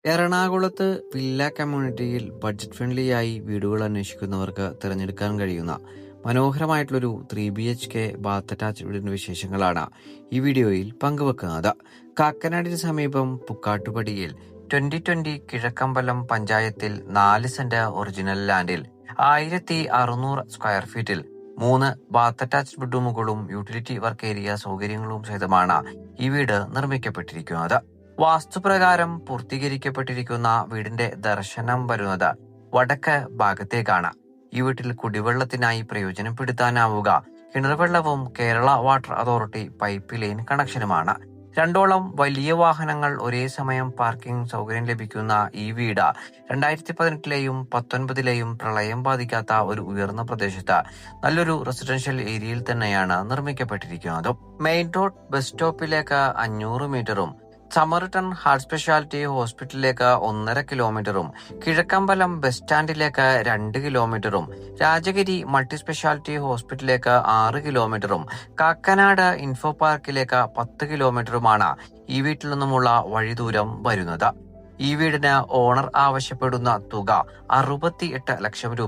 എറണാകുളത്ത് വില്ല കമ്മ്യൂണിറ്റിയിൽ ബഡ്ജറ്റ് ഫ്രണ്ട്ലിയായി വീടുകൾ അന്വേഷിക്കുന്നവർക്ക് തിരഞ്ഞെടുക്കാൻ കഴിയുന്ന മനോഹരമായിട്ടുള്ളൊരു 3 BHK ബാത്ത് അറ്റാച്ച്ഡ് വീടിന്റെ വിശേഷങ്ങളാണ് ഈ വീഡിയോയിൽ പങ്കുവെക്കുന്നത്. കാക്കനാടിന് സമീപം പുക്കാട്ടുപടിയിൽ 2020 കിഴക്കമ്പലം പഞ്ചായത്തിൽ 4 സെന്റ് ഒറിജിനൽ ലാൻഡിൽ 1600 സ്ക്വയർ ഫീറ്റിൽ 3 ബാത്ത് അറ്റാച്ച്ഡ് ബെഡ്റൂമുകളും യൂട്ടിലിറ്റി വർക്ക് ഏരിയ സൗകര്യങ്ങളും സഹിതമാണ് ഈ വീട് നിർമ്മിക്കപ്പെട്ടിരിക്കുന്നത്. വാസ്തുപ്രകാരം പൂർത്തീകരിക്കപ്പെട്ടിരിക്കുന്ന വീടിന്റെ ദർശനം വരുന്നത് വടക്ക് ഭാഗത്തേക്കാണ്. ഈ വീട്ടിൽ കുടിവെള്ളത്തിനായി പ്രയോജനപ്പെടുത്താനാവുക കിണർവെള്ളവും Kerala water authority pipe line കണക്ഷനുമാണ്. 2ഓളം വലിയ വാഹനങ്ങൾ ഒരേ സമയം പാർക്കിംഗ് സൗകര്യം ലഭിക്കുന്ന ഈ വീട് 2018ലെയും 19ലെയും പ്രളയം ബാധിക്കാത്ത ഒരു ഉയർന്ന പ്രദേശത്ത് നല്ലൊരു റെസിഡൻഷ്യൽ ഏരിയയിൽ തന്നെയാണ് നിർമ്മിക്കപ്പെട്ടിരിക്കുന്നത്. മെയിൻ റോഡ് ബസ് സ്റ്റോപ്പിലേക്ക് 500 മീറ്ററും സമർട്ടൺ ഹാർട്ട് സ്പെഷ്യാലിറ്റി ഹോസ്പിറ്റലിലേക്ക് 1.5 കിലോമീറ്ററും കിഴക്കമ്പലം ബസ് സ്റ്റാൻഡിലേക്ക് 2 കിലോമീറ്ററും രാജഗിരി മൾട്ടി സ്പെഷ്യാലിറ്റി ഹോസ്പിറ്റലിലേക്ക് 6 കിലോമീറ്ററും കാക്കനാട് ഇൻഫോ പാർക്കിലേക്ക് 10 കിലോമീറ്ററുമാണ് ഈ വീട്ടിൽ നിന്നുമുള്ള വഴിദൂരം വരുന്നത്. ഈ വീടിന് ഓണർ ആവശ്യപ്പെടുന്ന തുക 68 ലക്ഷം രൂപ.